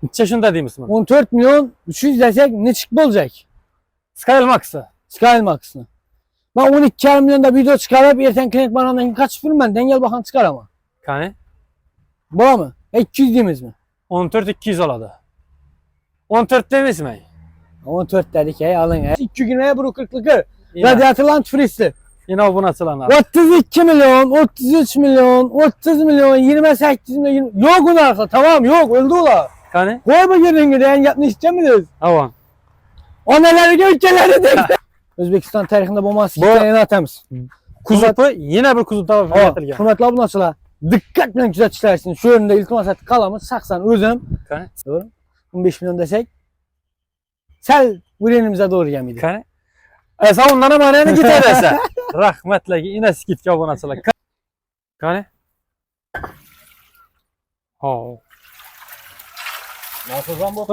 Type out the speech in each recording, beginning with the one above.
Neçə şunda deymizmi? 14 milyon 300 desek ne çıkma olacak? Skyl Max'ı. Skyline Max'ını. Ben 12 milyonda video çıkarıp erten klinik barandan kaç film ben dengel bakan çıkar ama. Kani? Bu mı? 200 diyemiz mi? 14-200 oladı. 14 demizmi? 14 dedik ya alın ya. 2 güne bu 40'lıkı. Yine, Radyatörlan tüfristi. yine o buna açılan 32 milyon, 33 milyon, 30 milyon, 28 milyon. Yok ulan tamam yok öldü ulan. Kani? Koy bu gelin gideyen yapını istemiyoruz. Tamam. O neleri ülkeleri de. Özbekistan tarihinde bomba siklerini atamız. Kuzupu yine bir kuzup tava fırlatırken. Hürmetli abla nasıl? Dikkat bilen güzel şu önünde ilk masat kalamız saksan özüm. Kani? Doğru. 15 milyon desek. Sel ürenimize doğru gelmedi. Kani? Sen ondan amanene git edese. Rahmetle yine sikit ki o buna açılan. Kani? Oh. Nasıl zaman bok?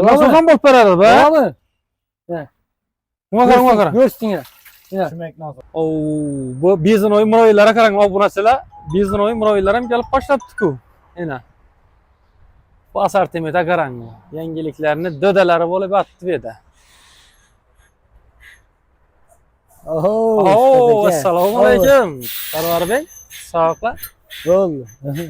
Nasıl zaman bok beraber be? Tamam mı? Umakara umakara. Görsün yine. Düşünmek lazım. Oo, bu bizin oyun muroylara karan o buna sela. Bizin oyun muroylara mı gelip başlattık o. Yine. Bu asartimete karan. Yengeliklerini dödeleri böyle bir attı bir de. Oo, esselamu aleyküm. Sarvar Bey. Sağlıklar. Oldu.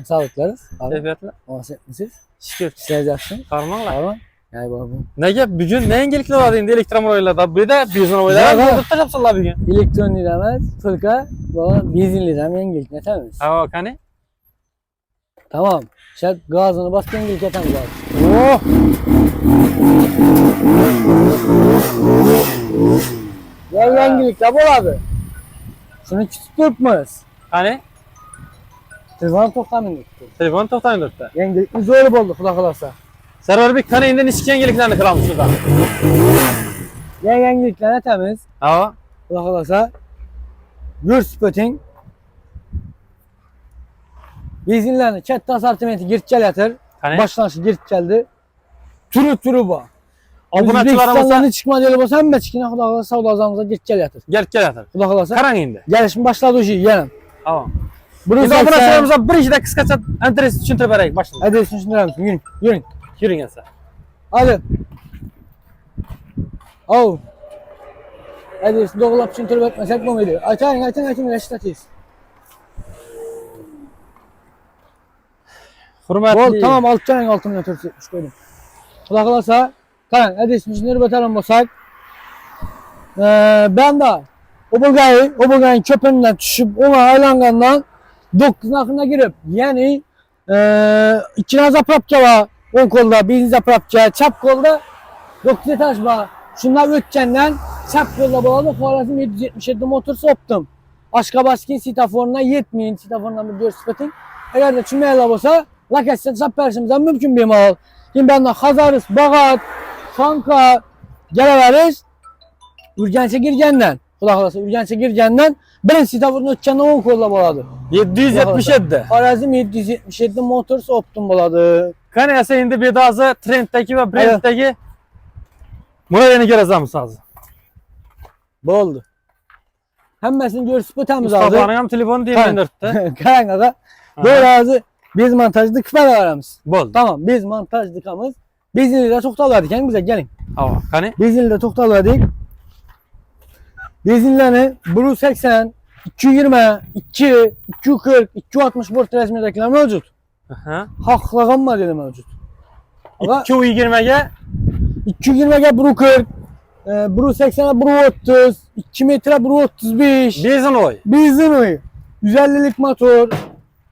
Sağlıklarız. Keyfiyatla. Muhabbetiniz. Şükür. İşleyeceksin. Karmanlar. Tamam. Yani bu. Ne gel bugün ne yengelikler var diyeyim elektron muroylarda. Bir de bizin oylara Ya, dödürtü yapsınlar bugün. Elektron liramız, fırka, bu bizin liram yengelik ne tamam. Ha hani? Tamam. Şart gazını bas yengelik yatan gaz. Oh. Gel yengelik de bol abi. Şunu küçük tutmaz. Hani? Telefonu toktanın gitti. Telefon tohtayın dörtte. Yengelik mi zor oldu kulak olasa. Server bir kanı inden iski yengeliklerini kıralım şurada. Yengelikler ne temiz. Ha. Kulak olasa. Gür spöting. Bizinlerini çet tasartimenti girtçel yatır. Hani? Başlanışı girtçeldi. Turu bu. Abuna Özbekistan'dan çıkmadı öyle olsa hemen çıkına kulak olasa o da azamıza girtçel yatır. Gel yatır. Kulak olasa. Karan indi. Gelişim başladı o şey yenem. Tamam. Bunu Biz abuna sıramıza bir iki de kıskaça enteres için vererek başlayalım. Hadi üstünü şunları mısın? Yürün. Yürün. Yürüyün gelse. Hadi. Al. Hadi üstünü doğrulap için tırıp etmesek mi oluyor? Açın. Reşitatiyiz. Hürmetli. Bol tamam altın altını götürsün. Koydum. Kulak olsa. Karan hadi üstünü şunları batalım basak. Ben de o bulgayın köpeninden düşüp ona aylangandan 9'un aklına girip yani ikine zaprapça var 10 kolda birinci zaprapça çap kolda 9 etaş var şunlar ötkenden çap kolda bağlı Xorazm 777 motor soptum Aşkabaskin sitaforuna yetmeyin sitaforundan bir göz sıfatın eğer de çümeyla olsa lakasya çap perşimizden mümkün bir mal şimdi benden Hazarız, Bağat, Kanka geleveriz Ürgenç'e girgenden kulak olası Ürgenç'e girgenden birinci sitaforun ötkenden 10 kolda bağladı 777. Xorazm 777 motors optum boladı. Kanayasa indi bir daha azı trenddeki ve branddeki Muraya'nı göreceğimiz lazım. Bu oldu. Hemmesini görüp ötemiz aldı. Mustafa'nın hem telefonu değil mi dörtte? Karanlığa böyle ağzı biz montajlık falan aramız. Bol. Tamam biz montajlık amız. Biz yine de toktaladık yani bize gelin. Hava. Kani? Biz yine de toktaladık. Biz yine Blue 80, 220, 2, 240, 260 bort resmidekiler mevcut. Haklığım dedi mevcut. 220'ye 220'ye Blue 40, Blue 80'e Blue 30, 2 metre Blue 35. bizim oy. Bizim oy. 150'lik motor,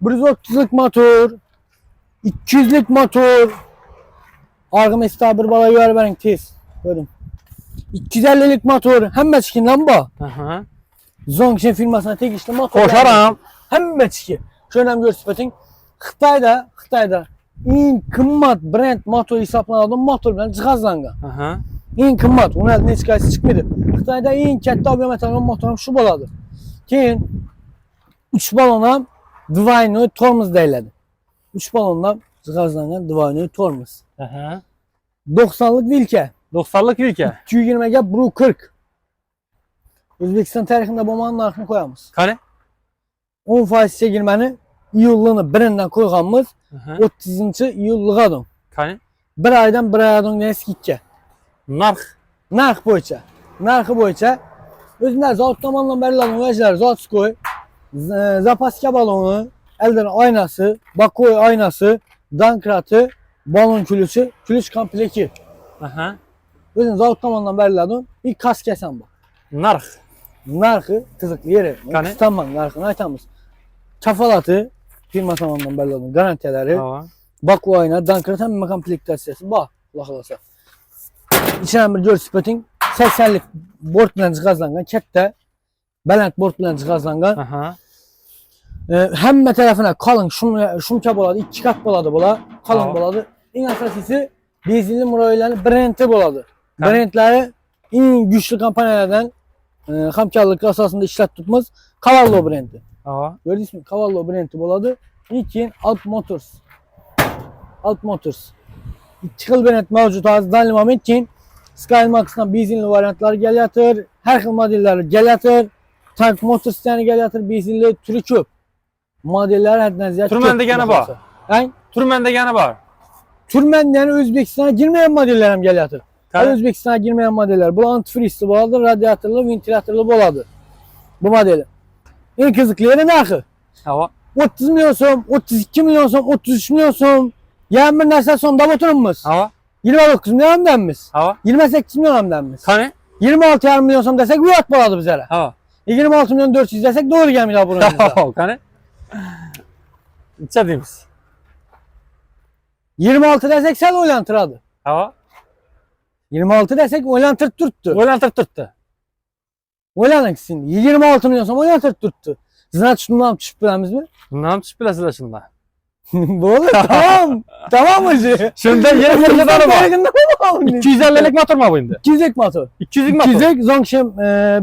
130'luk motor, 200'lük motor. Arka mesafede bir balayı var benim tez. Gördüm. 250'lik motor. Hem çıkın lan bu. Zongshen firmasına tek işte motor. Koşaram. Hem çıkın. Şöyle görsün. Xitayda en kımmat brand motor hesaplanadigan motor bilan jihozlangan. Eng qimmat, uni hech qaysi chiqmaydi. Xitoyda eng katta obyematlarning motorim shu bo'ladi. Keyin 3 ballon ham двойной tormoz deyiladi. 3 ballondan jihozlangan двойной tormoz. 90'lık vilka. 90'lık vilka. 220'ga Blue 40. O'zbekiston tarixida bo'lmagan narxni qo'yamiz. Qani? 10% chegirmani iyulning 1-dan qo'yganmiz. 30-iyul yig'adim. Qani? bir aydan bir aydan eskitçe. Narx. Narx boyunca. Narxı boyunca. Özünlər zat tomondan bərilərin vəclər Zatskoy, zapaska balonu, eldən aynası, Bakoy aynası, Dankratı, balon külüsü, külüs kompleki. Aha. Özün zat tomondan bərilərin bir kas kəsən bu. Narx. Narxı tızıqlı yeri. Qani? İstanbul narxını aytamız. Kafalatı firma tomondan bərilərin garantiyaları. Hava. Bakoy ayna, Dankrat həmin komplektasiyyası. Bax, baxılasa. İçinə bir gör sipetin 80'lik bort bilen cihazlangan, kette belent bort bilen cihazlangan. Aha. Həmmə tərəfinə kalın şumka boladı, 2 kat boladı bola, kalın Tamam. boladı. En əsasisi benzinli muroyelerin brendi boladı. Tamam. Brendləri en güçlü kampanyalardan hamkarlık asasında işlet tutmaz. Cavallo brendi. Hava. Gördünüz mü? Cavallo brendi boladı. İlkin Alp Motors. Alp Motors. Çıxıl brend mevcut hazırdan moment ki Skymax'dan benzinli variantlar gəlir, hər xil modelləri gəlir. Tank motor sistemi gəlir, benzinli türü köp. Modellər həddən ziyad. Türməndə gene var. Hə? Türməndə gene var. Türməndən Özbekistana girmeyen modeller hem gəlir. Tabii. Özbekistana girmeyen modeller. Bu antifrizli boladı, radyatorlu, ventilatorlu boladı. Bu modeli. En kızıklı yeri narxı. Hava. 30 milyon som, 32 milyon som, 33 milyon som. Yani bir nəsə sonda oturumuz. Hava. 29 milyon hem denmiz. Hava. 28 milyon hem denmiz. Kani? 26 milyon som desek uyat boladı bizlere. Hava. 26 milyon 400 desek doğru gelmiyor bunun. Hava. Kani? İçe deyimiz. 26 desek sen oylantırады. Hava. 26 desek oylantırıp turttu. Oylantırıp tuttu. Oylanın şimdi. 26 milyon som oylantırıp turttu. Zina şundan düşüp biləmiz mi? Bundan tutup biləsiz aslında. Bu olur tamam. Tamam hacı. Şimdi 20 tane var. 250 250'lik motor mu bu indi? 200'lik motor. 200'lik motor. 200'lik Zongshem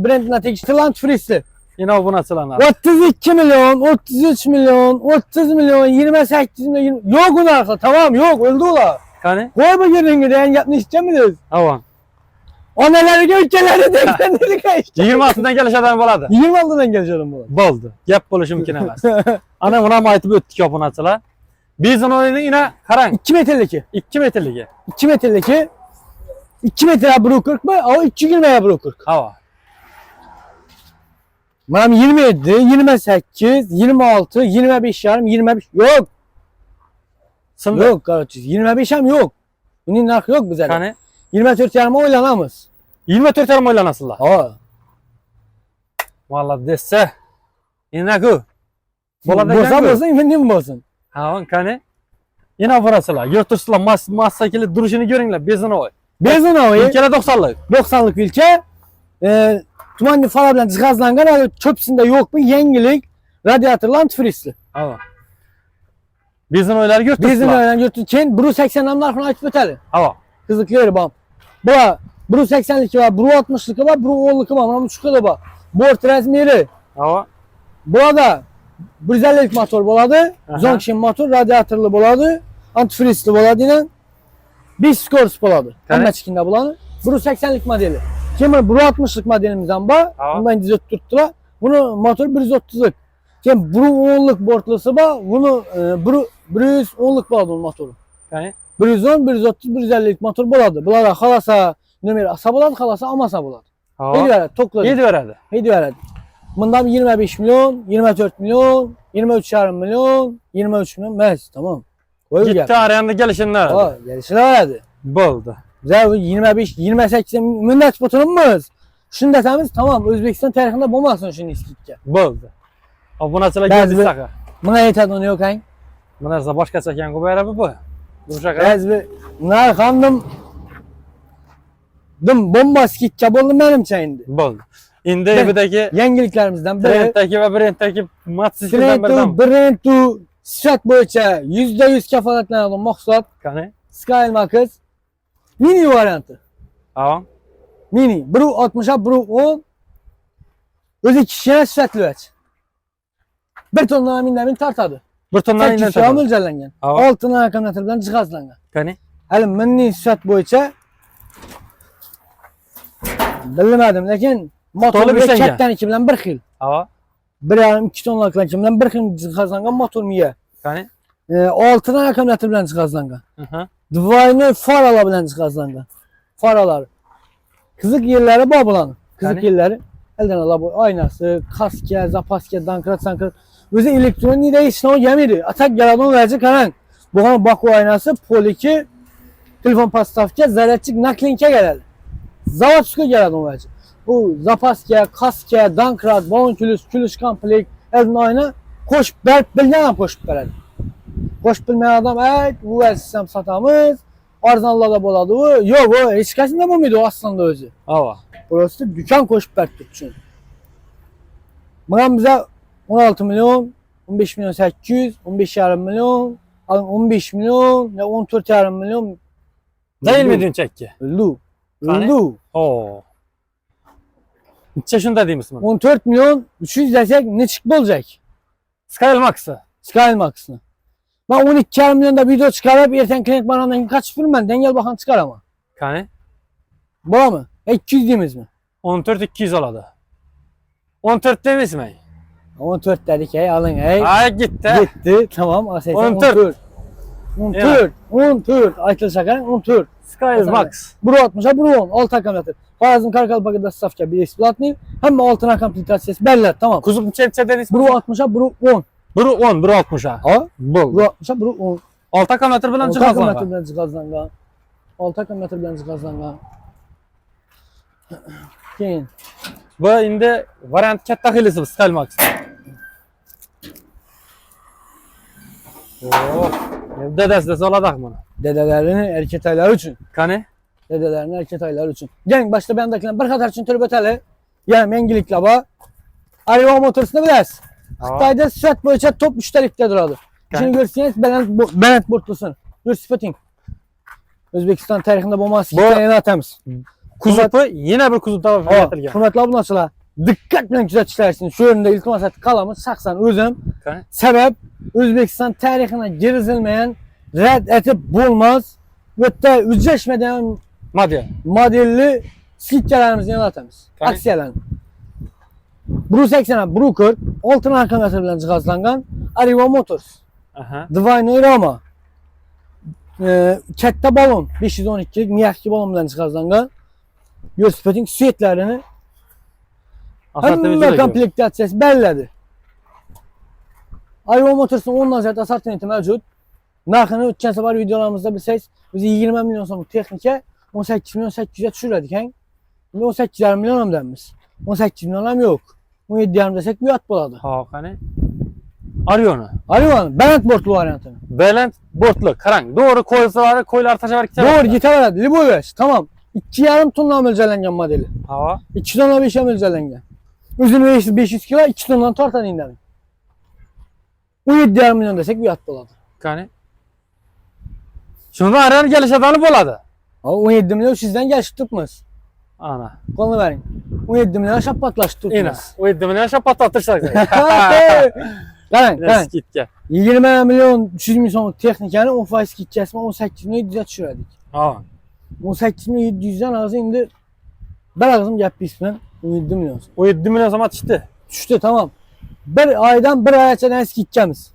brendine tekiştirilen frisli. Yine o buna açılan. 32 milyon, 33 milyon, 30 milyon, 28 milyon. Yok onun arka tamam yok öldü ola. Kani? Koy bu yerin gideyen yapını istemiyoruz. Hava. O neleri ülkeleri deklenleri kaçtı. 26'dan geliş adam boladı. 26'dan geleceğim bu. Boldu. Gap buluş mümkün emas. Ana buna aytıp öttük yapın açıla. Bizden oyunu yine karan. 2 metrelik. 2 metrelik. 2 metrelik. 2 metre Bro 40 mı? O 220 Bro 40. Hava. Benim 27, 28, 26, 25 yarım, 25 yok. Sındı. Yok kardeşim 25 hem yok. Bunun narkı yok bize. Kani? 24 yarım oylanamız. 24 yarım oylan aslında. Ha. Vallahi dese. Yine ku. Bola da Boza gel. bozsun, efendim bozsun. Hava kani? Yine burasıla. Götürsüler masakili duruşunu görünler. Bizden oy. Benzin havayı İlkele 90'lık. 90'lık ülke. Tumanlı falan bilen cihazlangan çöpsünde yok mu? Yengilik, radyatörlü antifrizli. Hava. Bizden oyları Bizim götürsüler. öyle götürürken Bru 80 namlar açıp öteli. Hava. Kızlıklı yeri bam. Bu Bru 80'lik var, Bru 60'lık var, Bru 10'lık var, Bru 3'lük var. Bort resmiyeli. Hava. Burada 150'lik motor boladı. Aha. Zongshin motor, radyatörlü boladı. Antifrizli boladı yine. Bir skors boladı. Kani? Hemen çıkında bulanı. Bru 80'lik modeli. Şimdi Bru 60'lık modelimizden var. Aha. Bundan dizi tuttular. Bunu motor 130'luk. Şimdi Bru 10'luk bortlusu var. Bunu Bru 110'luk boladı motoru. Kani? 110, 130, 150'lik motor boladı. Bunlara halasa numara asa boladı, halasa amasa boladı. Hava. Hedi veredi, tokladı. Yedi veredi. Hedi veredi. Bundan 25 milyon, 24 milyon, 23,5 milyon, 23 milyon. Mes tamam. Koy Gitti gel. arayanda gelişinler. Ha, gerisi de veredi. Boldu. Güzel 25, 28 minnet botunumuz. Şunu desemiz tamam Özbekistan tarihinde bulmasın şunu iskitke. Boldu. O buna açıla Bazı- geldi saka. Buna yeter onu yok hain. Buna ise başka çeken kubaya bu. Duruşa Bazı bunlar kandım. Dım bomba iskitke buldum benim çayında. Boldu. İndi Ben- evdeki Yeniliklerimizden biri. Trendteki ve Brent'teki mat sistemden birden. Brentu, Sifat boyunca %100 kafalatlanan mahsulat. Kani? Skymax mini variantı. Hava. Mini. Bru 60'a Bru 10. Özü kişiye süratli veç. Bir tonla minlerin tartadı. Bir tondan Tek inden kişiye tabi. amılcalangan. Hava. Altına akamatırdan cihazlangan. Kani? Hali mini sürat boyunca bilmedim lakin motor Tolu bir bir şey ya. çekten 2 bilen 1 xil. Hava. 1,5-2 tonluk bilen 1 xil cihazlangan motor miye. Kani? Altına akamatır bilen cihazlangan. Hı hı. Divayını faralar bilen cihazlangan. Faralar. Kızık yerleri babulan. Kızık Yani? yerleri. Elden ala bu aynası, kaske, zapaske, dankrat, sankrat. Özü elektronik de hiç ne o gemiydi. Atak yaradon verecek karan. Bu han baku aynası, poliki, telefon pastafke, zaretçik naklinke geleli. Zavat çıkı yaradon verecek. Bu zapaske, kaske, dankrat, balon külüş komplekt, elden ayna koş, bilmeyen koşup veredi. Koşup bilmeyen adam, evet bu sistem satamız, arzanla da boladı bu. Yok o, hiç kesin de bu muydu aslında özü. Hava. Burası dükkan koşup verdik için. Bana bize 16 milyon, 15 milyon 800, 15 yarım milyon, 15 milyon, 14 yarım milyon. Değil mi dün çekki? Öldü. Hani? Öldü. Oo. Neçe şunda değil misin? 14 milyon 300 desek ne çıktı olacak? Skymax'ı. Skymax'ını. Ben 12 yarım milyonda video çıkarıp erten klinik banandan kaç film ben dengel bakan çıkar ama. Kani? Bana mı? 200 diyemiz mi? 14 200 oladı. 14 demiş mi? 14 dedik hey alın hey. Ay gitti. Gitti tamam. 14. 14. 14. Aytıl şakan 14. Skymax. Buru 60'a buru 10. 6 akamyatı. Farazın Karkal Bagada Safka bir eksploatni. Hem altına komplikasyası belli tamam. Kuzup neçe deniz? Buru 60'a buru 10. Buru 10, buru 60'a. Ha? Bul. Buru 60'a buru 10. 6 kilometre bilen 6 cihazlangan. akamyatı bilen cihazlangan. 6 akamyatı bilen cihazlangan. Keyin. Bu indi variant katta hilisi Skymax. Oh. Dedesi de soladak bunu. Dedelerini erkek ayları için. Kani? Dedelerini erkek ayları için. Gelin başta ben dakilen bir kadar için türbeteli. Yani mengilikle ba. Arriva motorsunu biliriz. Xitayda sürat boyunca top müşterikte duradı. Şimdi görürseniz Benet Bortlusun. Dur sıfatın. Özbekistan tarihinde bomba sikayeni atamiz. Kuzupu yine bir kuzup daha fırlatılgan. Hürmetli abone olsalar dikkat bilen kuzatışlarsınız. Şu yönde ilk masat kalamız saksan özüm. Kani? Sebep Özbekistan tarihine girizilmeyen red etip bulmaz. Ve de üzleşmeden Madya. modelli skitçelerimizi yaratamiz. Kani? Aksiyelerini. Buru 80, Buru 40, altın arkametri bilen cihazlangan Arriva Motors. Aha. Divine Rama. Katta balon 512'lik miyakki balon bilen cihazlangan. Yosifetin süetlerini hem komplektasyası bellidir. Arriva Motors'un 10'dan ziyade asortimenti mevcut. Narxını ötken sefer videolarımızda bilseniz bizi 20 milyon so'mlik texnika 18 milyon 800'e düşürürdük. 18 milyon hem denmiş. 18 milyon hem yok. 17 yarım desek bir at buladı. Ha kani? Arıyor'nu. Arriva'nın Benet Bortlu varyantını. Belent bortlu, karang. Doğru koysaları koylar taşa var kitap. Doğru gitar verdi. Liboves. Tamam. 2,5 tonla mölcelengen modeli. Hava. 2 tonla 5'e mölcelengen. Uzun 500 kilo 2 tondan tartan indemi. 17 yarım milyon desek bir at buladı. Kani? Şunda arayan geliş adanı boladı. 17 milyon sizden gelişip tutmaz. Ana. Kolunu verin. 17 milyon şapatlaşıp İna. tutmaz. O iddiamını yaşa patlatırsak. Lan lan. Git gel. 20 milyon 300 milyon so'mlik texnikanı 10 faiz gideceğiz 18 milyon 700'e düşürdik. Ha. 18 milyon 700'den ağzı indi. Ben ağzım gap ismen 17 milyon. O 7 milyon zaman çıktı. Düştü tamam. Bir aydan bir aya çenen eski gideceğimiz.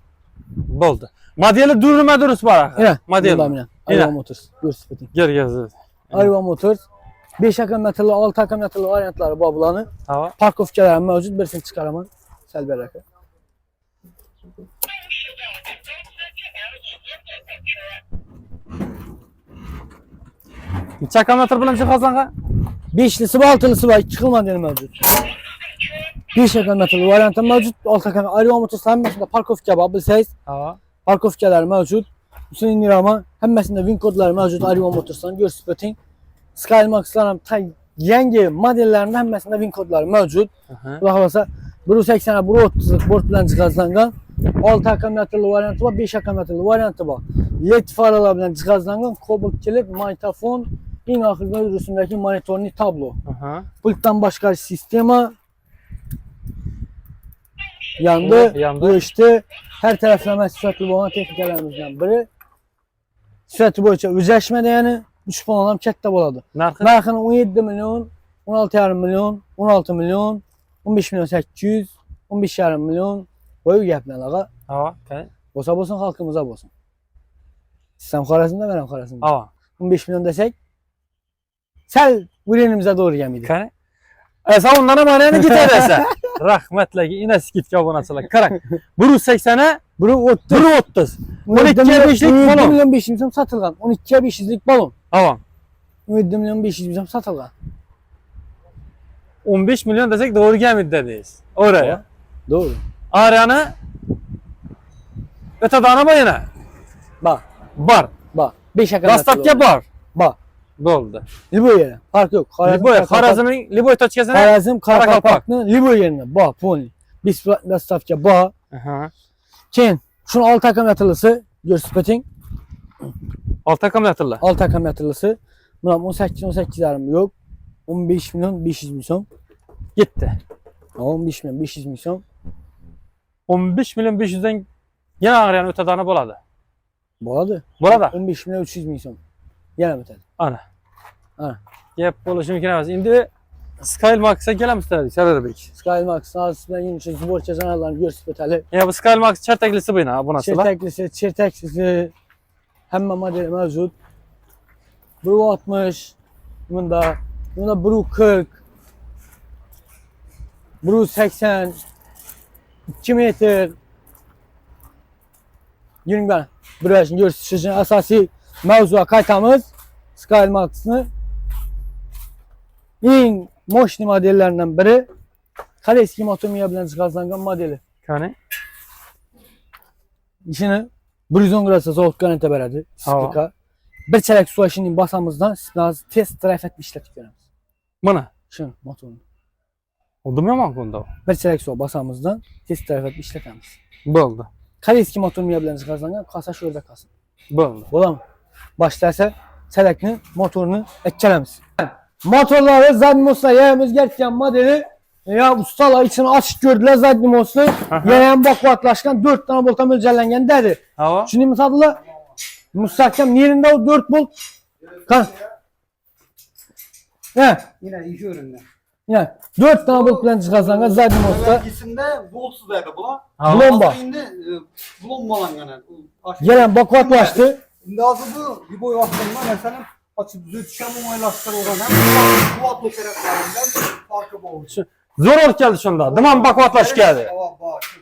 Boldu. Madyeli durma durus var. Yine. Madyeli. Arriva Motors. Görsüpetin. Gel gel. Arriva Motors. 5 akametrli, 6 akametrli varyantları babulanı. Hava. Parkovkalar mevcut. Birisini çıkaraman. Selber rakı. Çakamatır bilen cihazlanğa. 5'lisi var, 6'lısı var. 2 kılman deni mevcut. 5 akametrli varyantı mevcut. 6 akametrli. Arriva Motors hemmesinde parkovka var. Bilseniz Hava. parkovkalar mevcut. Üstüne indirama. Hemmesinde win kodları mevcut. Arriva Motors'tan görsüpetin. Skymax'ların yeni modellerinde hemmesinde win kodları mevcut. Allah olsa Buru 80'e Buru 30'luk bort bilen cihazlangan 6 akametrli varyantı var, 5 akametrli varyantı var. LED faralar bilen cihazlangan Cobalt kilit, mikrofon, en ahırda üstündeki monitorlu tablo. Pulttan başka sistema yandı, geçti. Her taraflama süratli olan texnikalarımızdan biri. Süratli boyunca üzleşmede yani 3 puan olan katta boladı. Narxını 17 milyon, 16,5 milyon, 16 milyon, 15 milyon 800, 15,5 milyon boyu gəplə ağa. Hava. Okay. Bosa bolsun halkımıza bolsun. Sen Xorazm'da, ben Xorazm'da. Hava. 15 milyon desek. Sel burenimize doğru gelmedi. Qani? Sen ondan manayını gitarasa. Rahmetli yine skitga obunachilar. Qarang. 180'e Biri 30. 130. 12'ye 5'lik 17 balon. milyon 500 milyon satılgan. 12'ye 500'lik balon. Hava. 17 milyon 500 milyon satılgan. 15 milyon desek doğru gelmedi dediniz. Oraya. Doğru. Aryanı ötedana mı yine? Bak. Bar. Bak. 5 akar. Rastatga bar. Bak. Bo'ldi. Liboy yerine. Fark yok. Liboy, Xorazmning Liboy tochkasini. Xorazm Qoraqalpoq. Qaraqalpoqni Liboy yerine. Bak. Poli. Biz rastavka bak. Aha. Keyin şunu 6 akam yatırlısı. Görsüpetin. 6 akam yatırlar. 6 akam yatırlısı. Buna 18 yarım yok. 15 milyon 500 milyon. Gitti. 15 milyon 500 milyon. 15 milyon 500'den yine Aryanı ötedana bo'ladi. Bo'ladi. Bo'ladi. 15 milyon 300 milyon. Yana bitadi. Ana. Ana. Gap bo'lishi mumkin emas. Endi Skymax'a kelamiz dedik Sardarbek. Skymax ağzından yeni şey zıborça zanalarını görsüpeteli. Ya bu Skymax çerteklisi buyna bu nasıl? Çerteklisi hemen modeli mevcut. Buru 60. Bunda Buru 40. Buru 80. 2 metre. Yürüyün bana. Buraya görsüpeteli asasi mevzuya kaytamız. Skymax'ını en moşni modellerinden biri. Kareski motomiya bilen çıkartılan modeli. Kani? İşini 110 grasa soğuk garanti verdi. Sıkıka. Bir çeyrek su aşının basamızdan biraz test drive etmiş işletik veremiz. Bana? Şunu motorunu. Oldu mu yaman konuda? Bir çeyrek su basamızdan test drive etmiş işletemiz. Bo'ldi. Kareski motomiya bilen çıkartılan kasa şurada kalsın. Bo'ldi. Ola mı? Başlarsa çeyrekini motorunu etkelemiz. Motorları Zadmos'la yayamız gerçekten modeli ya ustalar için açık gördüler Zadmos'la yayam bakvatlaşkan 4 tane bolta mölcellengen dedi. Hava? Şimdi mesela müstahkem yerinde o 4 bolt kan. Ne? Yine iki ürünler. Ya 4 tane bolt bilen çıkarsan Zadmos'ta İkisinde bolsuz ayda bula. Blomba. Şimdi blombalan yani. gelen bakvatlaştı. Şimdi azı bu bir boy vaktinde mesela açıp düzü düşen muaylaştır oran. Bu atlı şereflerinden farkı bu oldu. Zor ol geldi şunda. Dıman bakvatlaş geldi.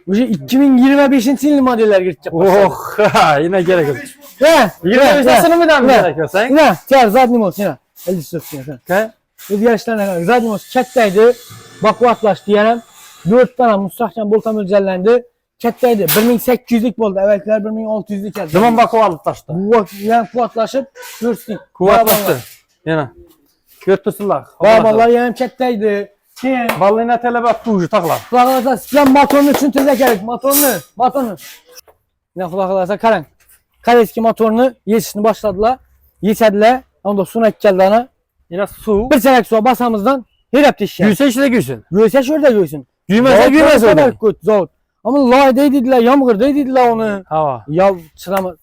Bu şey 2025 yıl modeller girecek. Oh yine gerek yok. Ne? 25'sini mi devam gerekiyor sen? Ne? Gel Zadmos yine. 50 sürtün sen. Okay. Biz yarışlarına kadar Zadmos çekteydi. Bakvatlaştı diyelim. 4 tane müstahkem bolta mölcellendi. Çekteydi. 1800'lük boldu. Evvelkiler 1600'lük geldi. Dıman bakvatlaştı. Bu yani kuvatlaşıp görsün. Kuvvetlaştı. Yine. Götürsünler. Babalar yani çekteydi. Kim? Vallahi ne telebat tuğcu taklar. Kulaklarsa sıkan motorunu için tüze gerek. Motorunu. Ne kulaklarsa karan. Kareski motorunu yetişini başladılar. Yetişediler. Onda sunak geldi ana. Yine su. Bir çeyrek suya basamızdan her yaptı işe. Gülse işte gülsün. Göğse şurada göğsün. Güymese güymez öyle. Zavut. Ama layday dediler, yağmur dediler onu. Hava. Ya çırama.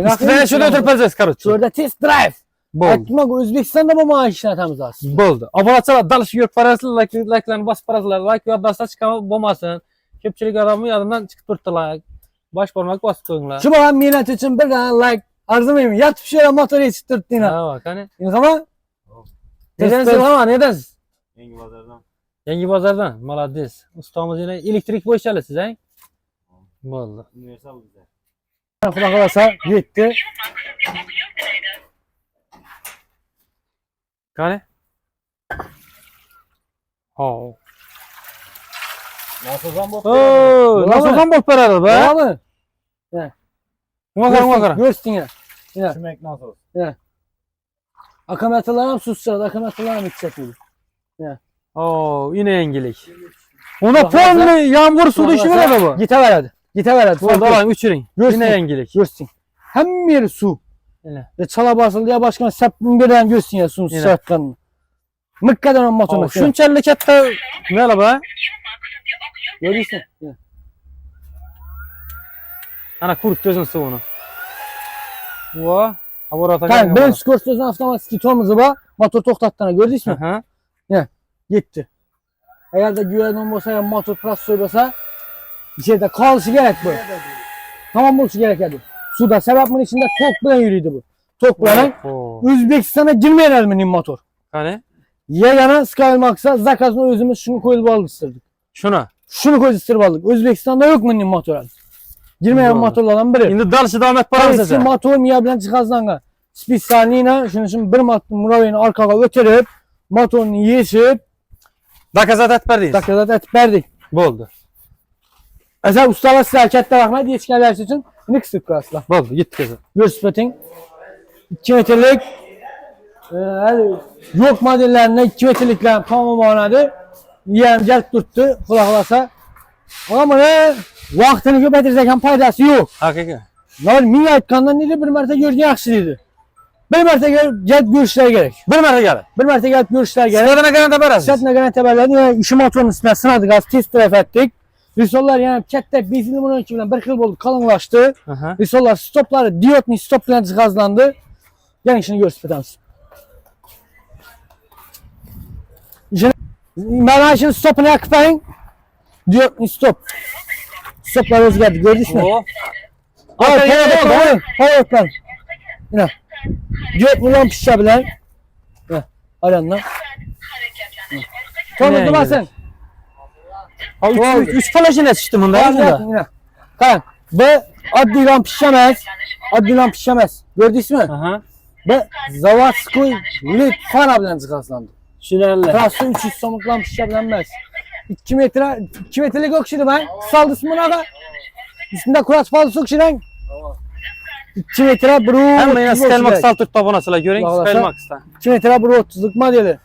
İstene şurada oturpacağız karıcı. Şurada test drive. Boldu. Etmek Özbekistan'da bu maaş işletemiz aslında. Boldu. Abonaçılar dalış yok parası, like'larını bas parasılar, like ve basla çıkan bomasın. Köpçülük adamı yanından çıkıp durdular. Baş parmak basıp koyunlar. Şu bakan millet için bir tane like arzumayayım. Yatıp şöyle motoru yetiştirdiğine. Ha bak hani. İnsana. Nedensin ama nedensin? Yengi Bazar'dan. Yengi Bazar'dan. Malades. Ustamız yine elektrik boş yerle size. He? Boldu. Universal bize. Kulak alasa yetti. Kani? Oh. Nasıl bu? Oo, nasıl kan bol paralı be? Tamam mı? Umakar umakar. Görsün yine. Yine. Şumek nasıl? Akametralarım susacağız. Akametralarım içecek. Oo, yine yengilik. Ona puan yağmur su düşmüyor da bu. Gite ver hadi. Gite ver hadi. Burada lan uçurun. Görsün. Yine yengilik. Görsün. Hem yeri su. Yine. Ve çala basıldı ya başkan sepin birden görsün ya sunu Yine. sıçratkanını. Mıkkadan on motoruna. Oo, şunçalık hatta ne la be? Görüyorsun. Yine. Ana kurt gözün suvunu. Во. Aborata Kanka ben skorsuzun avtomatik gitomuzu bak. Motor toktattığına gördünüz mü? Aha. Gitti. Eğer de güven olmasa ya motor pras söylese içeride kalışı gerek bu. Tamam buluşu gerek hadi. Suda. Sebep bunun içinde tok bilen yürüydü bu. Tok bilen. Özbekistan'a girmeyen mi motor? Hani? Yegana Skymax'a zakazını özümüz şunu koyup alıştırdık. Şunu koyup aldık. Özbekistan'da yok mu motor? Girmeyen Doğru. motorlardan biri. Şimdi dalışı devam et paramız Qaysi motor miya bilan jihozlangan. Spesialniyna shuning uchun bir marta murovini orqaga o'tirib, motorni yechib, Dakazat et berdiniz. dakazat etib berdik. Bo'ldi. Asal ustalar sizlarga katta rahmat yetishganlaringiz uchun. Nima qilib qo'yasizlar? Bo'ldi, yetkazib. Ko'rsating. 2 metrlik yo'q modellarni 2 metrliklar tamom o'rnadi. Ham jalb turibdi, xudo xolasa. Ammo mana vaqtini ko'paytirsak ham foydasi yo'q. Haqiqiy. Nol ming aytgandan dedi bir marta ko'rgan yaxshi dedi. Bir marta gelip görüşler gerek. Bir marta kelib. Bir marta gelip görüşler gerek. Sizlardan garantiya berasiz. Şartına garantiya beriladi. Yani işi motorun üstüne sınadık az test taraf ettik. Risollar yani katta benzinli bunun bilan bir xil bo'ldi, qalınlaştı. Risollar stopları diodni stop bilan jihozlandi. Yani işini gösteramiz. Mana ishini stopini yoqib qo'ying. Diodni stop. Stoplar o'zgardi, ko'rdingizmi? Hayotdan. Yine. Diodni lampochka bilan. Alandan. To'g'ri durmasin. Ha 3 polashina chiqdi bunda. Yine. Qarang, bu oddiy lampochka emas. Oddiy lampochka emas. Ko'rdingizmi? Bu zavodskoy led fara bilan jihozlandi. Tushunarli. Prosta 300 so'mlik lampochka bilan emas. 2 metrlik o'kishdi ben. Qisaldismi bunaqa? Üstünde kuras fazla o'kishidan. 2 metre buru. Hamma Skymax saltib toponasalar, ko'ring Skymax'dan. 2 metre buru 30'lik modeli.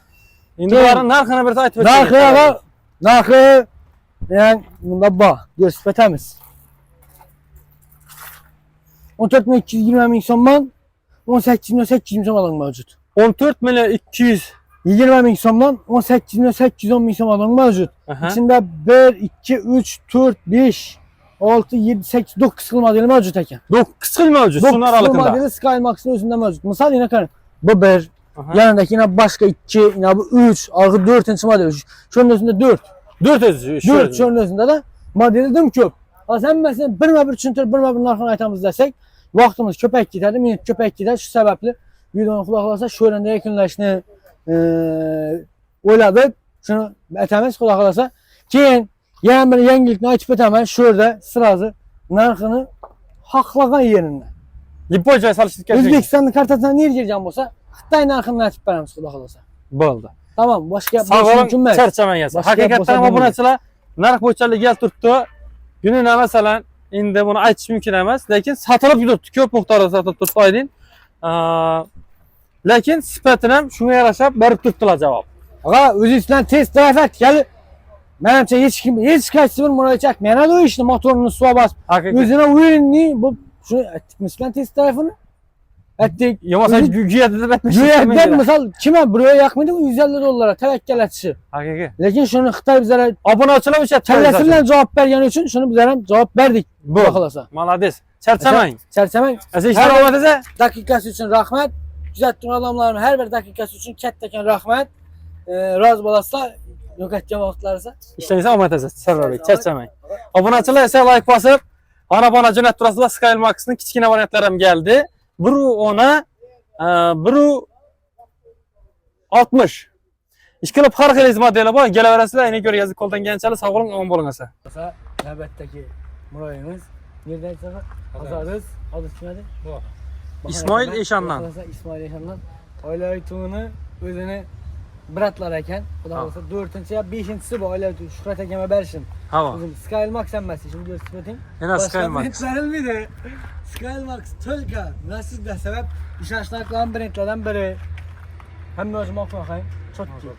Endi ularning narxini bir aytib o'tsangiz. Narxi yani bunda bor. Ko'rsatib o'tamiz. 14.220 ming so'mdan 18.800 so'm alan mavjud. 14.220 ming so'mdan 18.810 ming so'm alan mavjud. İçinde 1, 2, 3, 4, 5, 6, 7, 8, 9 xil modeli mavjud ekan. 9 xil mavjud. Shuni 9 aralig'ida. modeli Skymax'ın özünde mavjud. Misal yine qarang. Bu 1, yanındaki yine başka 2, yine bu 3, arka 4. modeli. Şunun özünde 4. 4 özü. 4 şunun özünde de modeli dim köp. Sen mesela bir tushuntirib, bir narxini aytamiz desek, vaqtimiz ko'payib ketadi, minut ko'payib ketadi. Shu sababli videoni quloq olsa shu o'rinda yakunlashni o'yladik. Shuni aytamiz quloq olsa. Keyin yana bir yangilikni aytib o'taman. Shu yerda sirazi narxini haqlagan yerini. Lipoja solishni kerak. O'zbekistonning kartasidan nerga bo'lsa, Xitoy narxini aytib beramiz xudo xolasa. Bo'ldi. Tamam, boshqa gap Sog' mumkin emas. charchamangiz. Haqiqatan obunachilar narx bo'yicha gal turibdi. Gününe masalan endi buni aytish mumkin emas, lekin sotilib yuribdi. Ko'p miqdorda sotilib turibdi oydin. Lekin sifatini ham shunga yarasha berib turibdilar javob. Aga O'zbekiston test tarafat kelib menimcha hech qaysi bir murojaat menada o ishni motorini suva bosib o'zini o'yinni bu shuni aytdik test tarafini aytdik. Yomasa guyat deb aytmish. Guyat misol kim buraya yoqmaydi $150 tavakkal etishi. Haqiqiy. Lekin shuni Xitoy bizlarga obunachilar o'sha tallasi bilan javob bergani uchun shuni bizlar ham javob berdik. Bu xolasa. Malades. Charchamang. Charchamang. Ishlar omadida Daqiqasi uchun rahmat. Kuzatgan odamlarim har bir daqiqasi uchun kattakon rahmat. Rozi bo'lasizlar. Yo'qotgan vaqtlaringizda ishlaringiz omad bo'lsin. Sarvarbek, charchamang. Obunachilar esa like bosib, ana jo'natib turasizlar. Skymax'ning kichkina variantlari ham keldi. Biru ona, biru 60. İşkilib har xil modeli bor. Kelaverasizlar, yana ko'rgazib qo'ldan kelganchalik sog' bo'ling, omon bo'ling asa. Navbatdagi muroyimiz nerdan chiqadi? Hazarız. Hozir tushunadi? İsmoil Eshondan. İsmoil Eshondan oilaviy to'yini o'zini bratlar ekan. Xudo xolasa 4-chi yo 5-chisi bu oilaviy Shuhrat akama berishim. Ha. O'zim Skymax emas, ishimni ko'rsatib o'ting. Yana Skymax. Berilmedi. Skymax только nasibda sabab ishonchlardan brendlardan biri. Hamma o'zim o'qiyman. Chotki.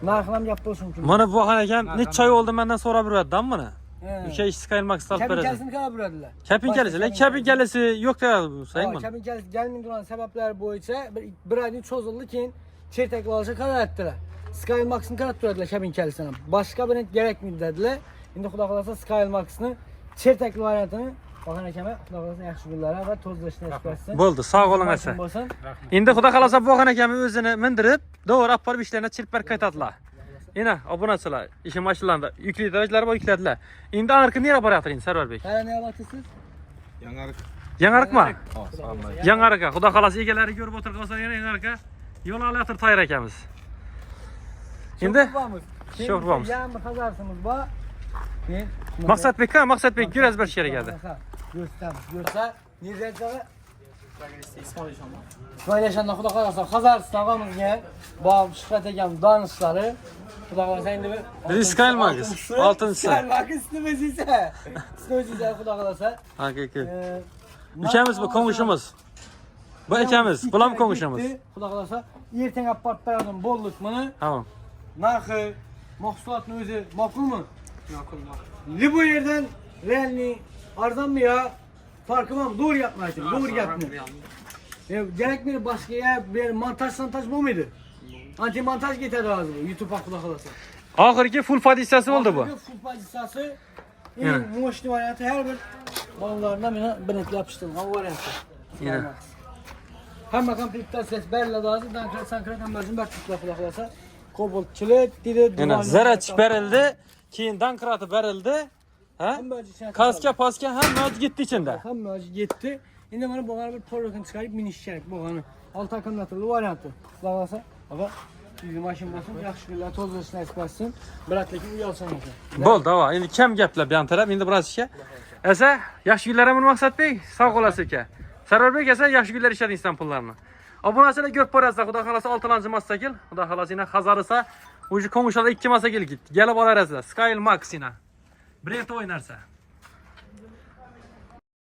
Narxi ham gap bo'lishi mumkin. Mana bu akam necha oy oldi mendan so'rab yuradi-dan buni. O'sha Skymax olib beradi. Kapinkalisini qarab yuradilar. Kapinkalisini, lekin kapinkalisini yo'q deyapti bu sayman. Kapinkalisini gelmey duran sebepler bo'yicha bir oydan cho'zildi, keyin chertaklar olishga qaror etdilar. Skymax'ni qarab turadilar kapinkalisini. Boshqa brend kerakmi dedilar. Endi xudo xolasa Skymax'ni chertakli variantini Bakan akama xudo xolasa yaxshi kunlar va tozalashni nasib etsin. Bo'ldi, sog' bo'ling asa. Endi xudo xolasa Bakan akam o'zini mindirib, to'g'ri olib borib ishlarni chilpar qaytadilar. Yana obunachilar, ishi mashinlarida yuklaydilar, bor yukladilar. Endi anarxni nera boryapti endi Sarvarbek? Qani nima aytasiz? Yangarik Yangarık mı? Sağ Yangarık. Xudo xolasa egalari görüp otur qalsa yana yangarık. Yo'l olayotib tayyor akamiz. Endi sho'rbamiz. Yarım kazarsınız bu. Maqsadbek, Maqsadbek biraz bir kerak edi. Göster. Nizatçığı. Paylaşanda Xudo xolasa Qozog'iston ağamızga bu strategiyam danışları Xudo xolasa endi Biz Skylmax, oltinchisi. Skylmax istemezse. İstemezse Xudo xolasa. Haqiqiy. Ikamiz bu konuşumuz. Bu ikamiz, bulam konuşumuz. Xudo xolasa ertaga apart berdim bolduk bunu. Tamam. Narxı, mahsulatın özü makul mu? Makul. Bu yerden realni arzan mı ya? Farkı var mı? Doğru yapma için. Doğru yapma. Gerek bir başka yer bir montaj bu muydu? Anti montaj getirdi lazım YouTube hakkında kalırsa. Oxirgi full fodisasi oldu bu. Full fazlası en moşlu variantı her bir balonlarından bilet yapıştırdım. O variantı. Yine. Hem komplektler ses berle lazım. Sankret hem özüm bir tutla kalırsa. Kobalt çilet dedi. Yana zarach berildi, keyin dankrati berildi. Ha? Kaska paska hamma gitti içinde. Hamma gitti. Endi mana bu bir porokun çıkarıp miniş kerak bu. Altı akımlatırlı variantı. Bağlasa. Baba. Bizim maşın basın, yaxşı günler, toz olsun, esmasın. Bıraklekin uyalsan olsun. Bo'ldi, ava. Endi kam gaplar bu yon taraf, endi biroz ishga. Esa, yaxshi kunlar amin Maqsadbek, sog' bo'lasiz aka. Sarorbek esa yaxshi kunlar ishlading inson pullarini. Obunachilar ko'p borasizlar, xudo xolasa 6-masakil, xudo xolasa yana Hazarisa, o'sha ko'ngishlarda 2 masakil ketdi. Gelib olarasizlar. Skyle Max ina. Bir yerda o'ynarsa.